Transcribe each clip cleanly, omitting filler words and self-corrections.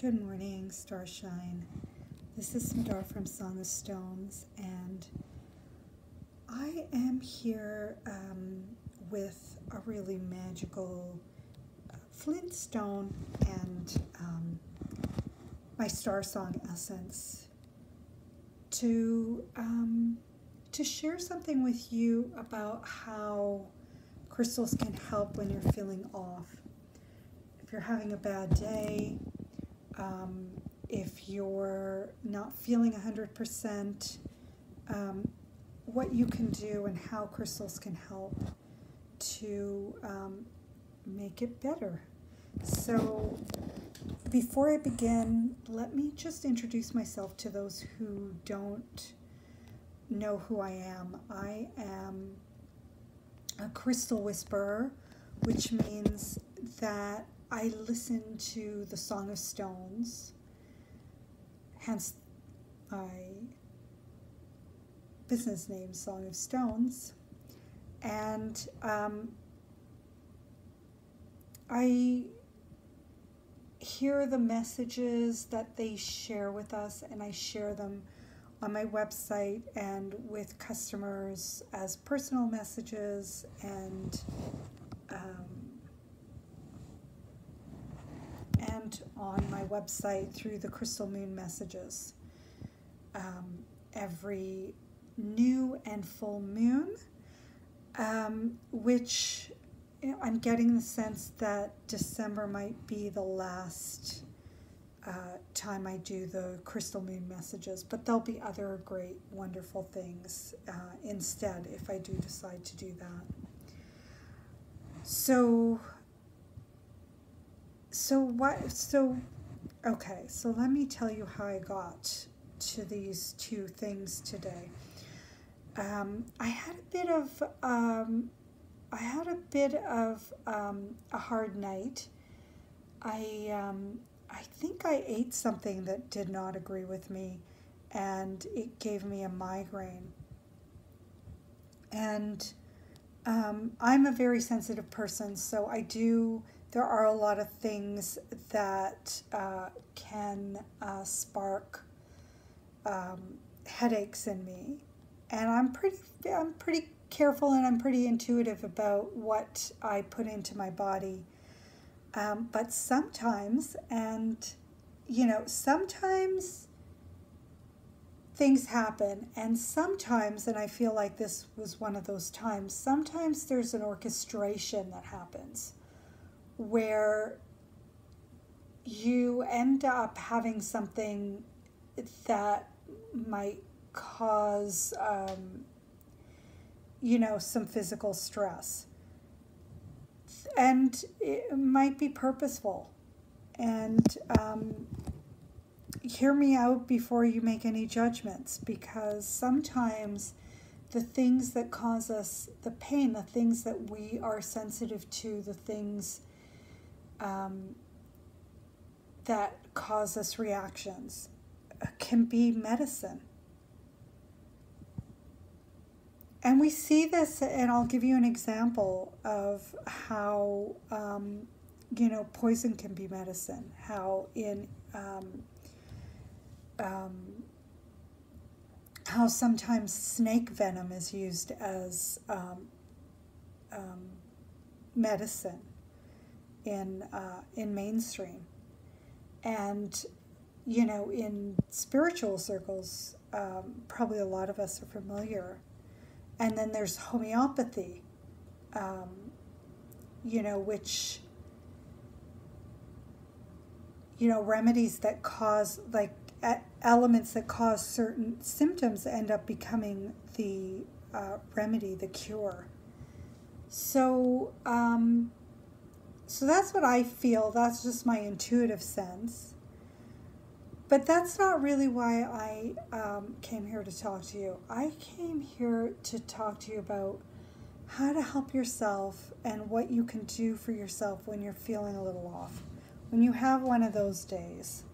Good morning, Starshine. This is Smidar from Song of Stones, and I am here with a really magical Flint stone and my Star Song essence to share something with you about how crystals can help when you're feeling off. If you're having a bad day, if you're not feeling 100%, what you can do and how crystals can help to make it better. So before I begin, let me just introduce myself to those who don't know who I am. I am a crystal whisperer, which means that I listen to the Song of Stones, hence my business name, Song of Stones, and I hear the messages that they share with us, and I share them on my website and with customers as personal messages and on my website through the Crystal Moon messages. Every new and full moon, which I'm getting the sense that December might be the last time I do the Crystal Moon messages, but there'll be other great, wonderful things instead if I do decide to do that. So let me tell you how I got to these two things today. I had a bit of a hard night. I think I ate something that did not agree with me, and it gave me a migraine. And I'm a very sensitive person, so there are a lot of things that can spark headaches in me, and I'm pretty careful and I'm pretty intuitive about what I put into my body. But sometimes, sometimes things happen, and sometimes, and I feel like this was one of those times, sometimes there's an orchestration that happens where you end up having something that might cause, some physical stress. And it might be purposeful. And hear me out before you make any judgments, because sometimes the things that cause us the pain, the things that we are sensitive to, the things that cause us reactions can be medicine. And we see this, and I'll give you an example of how, poison can be medicine, how how sometimes snake venom is used as medicine in mainstream. And, in spiritual circles, probably a lot of us are familiar. And then there's homeopathy, which, remedies that cause, elements that cause certain symptoms end up becoming the remedy, the cure. So that's what I feel. That's just my intuitive sense. But that's not really why I came here to talk to you. I came here to talk to you about how to help yourself and what you can do for yourself when you're feeling a little off. When you have one of those days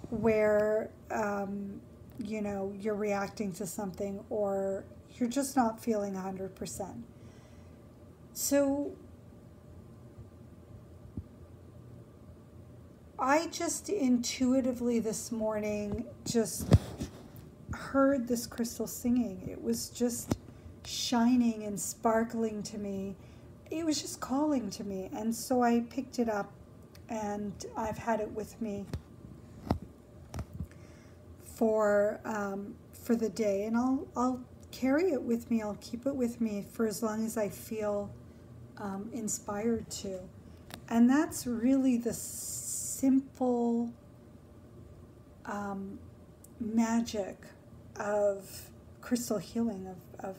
where, you're reacting to something or you're just not feeling 100%. So I just intuitively this morning just heard this crystal singing. It was just shining and sparkling to me. It was just calling to me. And so I picked it up, and I've had it with me for the day. And I'll carry it with me. I'll keep it with me for as long as I feel inspired to. And that's really the simple magic of crystal healing, of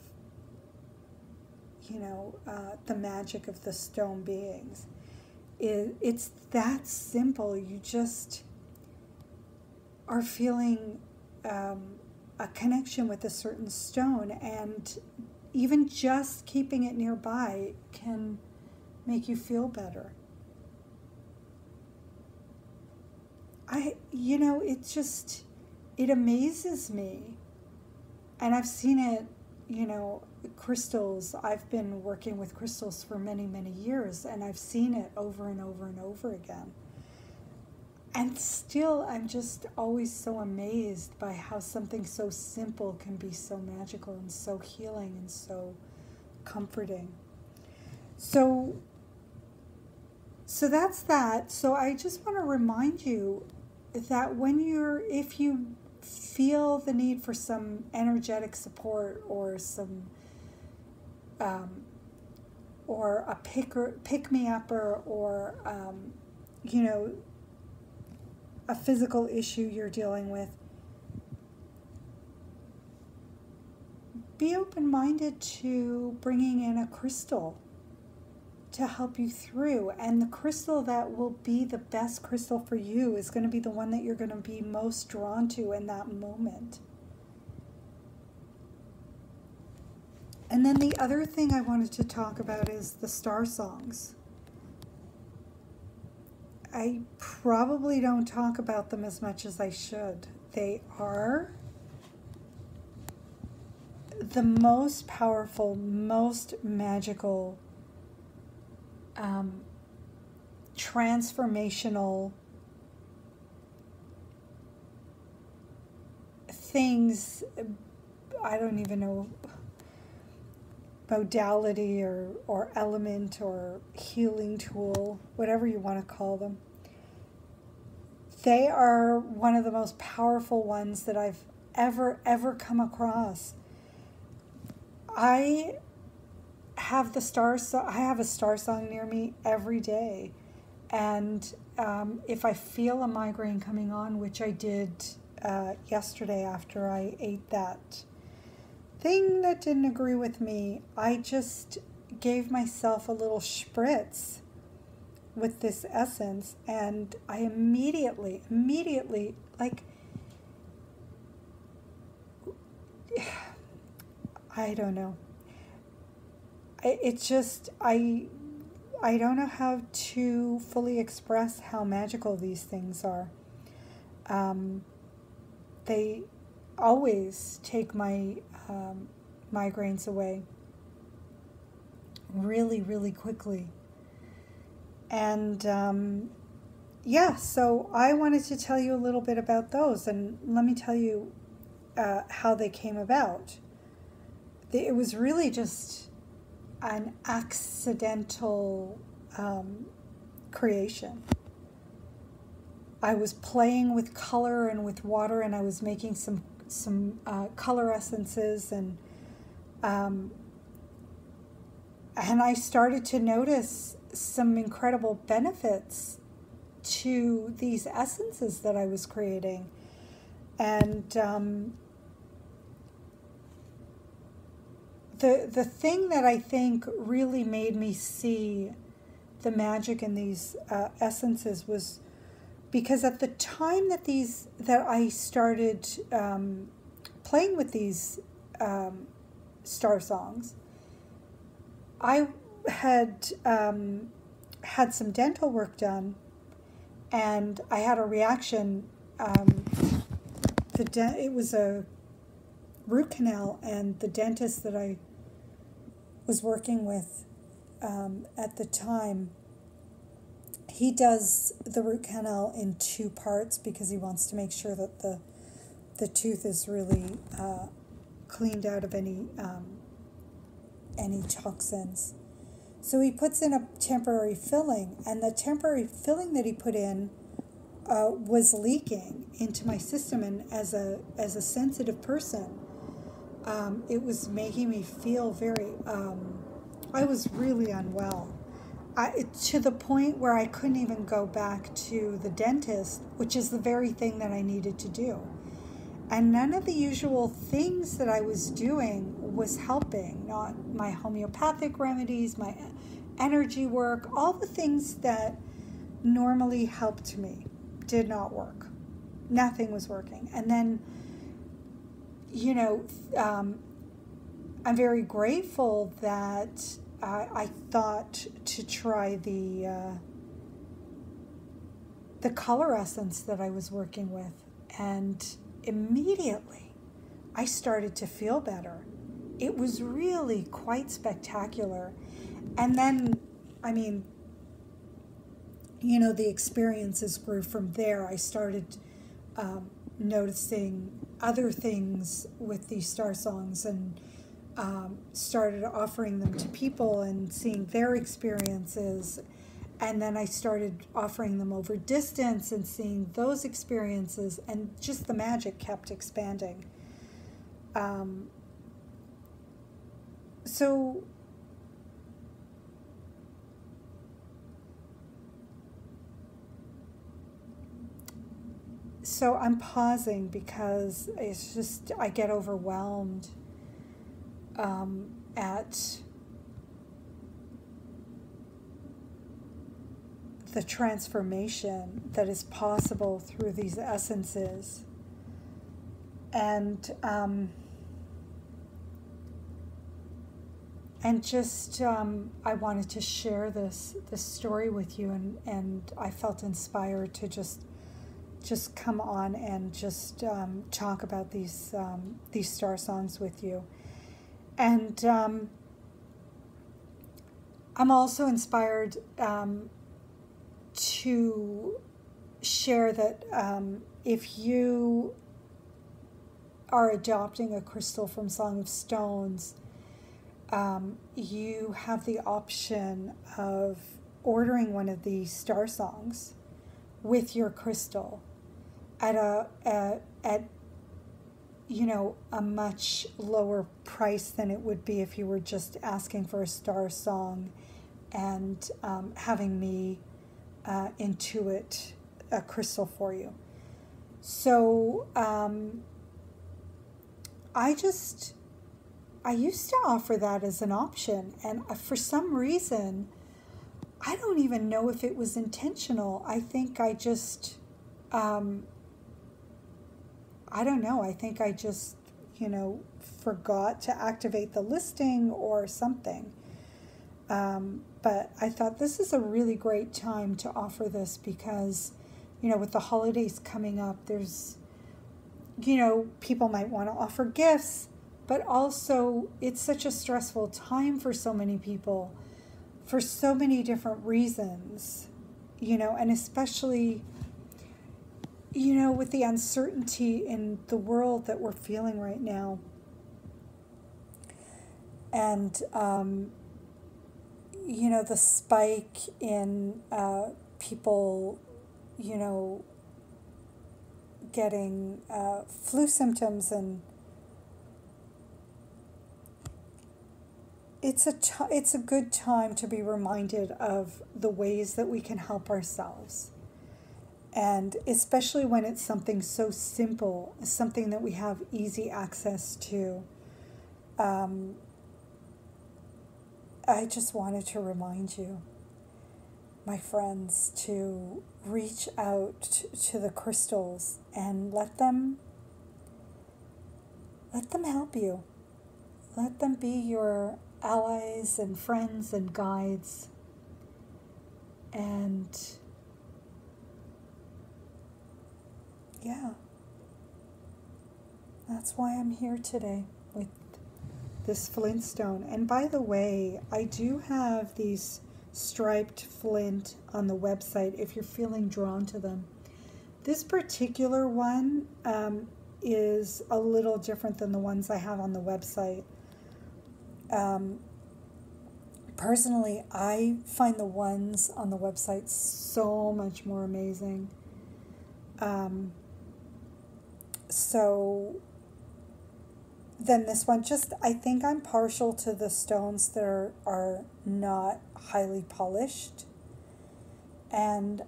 the magic of the stone beings. It's that simple. You just are feeling a connection with a certain stone, and even just keeping it nearby can make you feel better. It amazes me. And I've seen it, crystals. I've been working with crystals for many, many years, and I've seen it over and over and over again. And still, I'm just always so amazed by how something so simple can be so magical and so healing and so comforting. So that's that. So I just want to remind you that if you feel the need for some energetic support or some or a pick-me-upper or a physical issue you're dealing with, be open-minded to bringing in a crystal to help you through. And the crystal that will be the best crystal for you is going to be the one that you're going to be most drawn to in that moment. And then the other thing I wanted to talk about is the star songs. I probably don't talk about them as much as I should. They are the most powerful, most magical, transformational things. I don't even know, modality or element or healing tool, whatever you want to call them. They are one of the most powerful ones that I've ever come across. I have a star song near me every day, and if I feel a migraine coming on, which I did yesterday after I ate that thing that didn't agree with me, I just gave myself a little spritz with this essence, and I immediately, like, I don't know. It's just, I don't know how to fully express how magical these things are. They always take my migraines away really, really quickly. And so I wanted to tell you a little bit about those, and let me tell you how they came about. It was really just an accidental creation. I was playing with color and with water, and I was making some color essences, and I started to notice some incredible benefits to these essences that I was creating. And the thing that I think really made me see the magic in these essences was because at the time that I started playing with these star songs, I had had some dental work done, and I had a reaction. It was a root canal, and the dentist that I was working with at the time, he does the root canal in 2 parts because he wants to make sure that the tooth is really cleaned out of any toxins. So he puts in a temporary filling, and the temporary filling that he put in was leaking into my system, and as a sensitive person, it was making me feel very. I was really unwell, to the point where I couldn't even go back to the dentist, which is the very thing that I needed to do. And none of the usual things that I was doing was helping. Not my homeopathic remedies, my energy work, all the things that normally helped me did not work. Nothing was working. And then, I'm very grateful that I thought to try the color essence that I was working with, and immediately I started to feel better. It was really quite spectacular. And then, the experiences grew from there. I started noticing other things with these star songs, and started offering them to people and seeing their experiences. And then I started offering them over distance and seeing those experiences, and just the magic kept expanding. So I'm pausing because it's just, I get overwhelmed at the transformation that is possible through these essences. And just I wanted to share this story with you, and I felt inspired to just come on and just talk about these star songs with you. And I'm also inspired to share that if you are adopting a crystal from Song of Stones, you have the option of ordering one of these star songs with your crystal at a much lower price than it would be if you were just asking for a star song and having me intuit a crystal for you. So I used to offer that as an option, and for some reason, I don't even know if it was intentional. I think I just, I don't know. I think I just, forgot to activate the listing or something. But I thought this is a really great time to offer this because, with the holidays coming up, there's, people might want to offer gifts, but also it's such a stressful time for so many people for so many different reasons, and especially, with the uncertainty in the world that we're feeling right now. And, the spike in people, getting flu symptoms, and it's a good time to be reminded of the ways that we can help ourselves. And especially when it's something so simple, something that we have easy access to. I just wanted to remind you, my friends, to reach out to the crystals and let them help you. Let them be your allies and friends and guides. And yeah, that's why I'm here today with this Flint stone. And by the way, I do have these striped flint on the website if you're feeling drawn to them. This particular one is a little different than the ones I have on the website. Personally, I find the ones on the website so much more amazing. So then this one, just, I think I'm partial to the stones that are not highly polished. And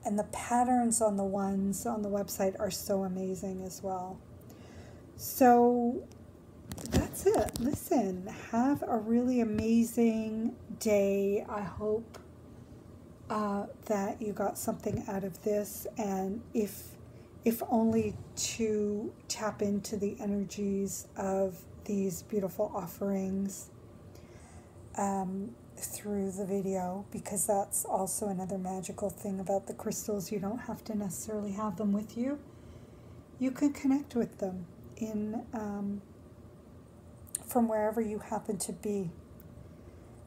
the patterns on the ones on the website are so amazing as well. So that's it. Listen, have a really amazing day. I hope that you got something out of this, and if only to tap into the energies of these beautiful offerings through the video, because that's also another magical thing about the crystals. You don't have to necessarily have them with you. You can connect with them in from wherever you happen to be.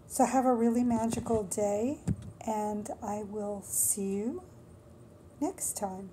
So have a really magical day, and I will see you next time.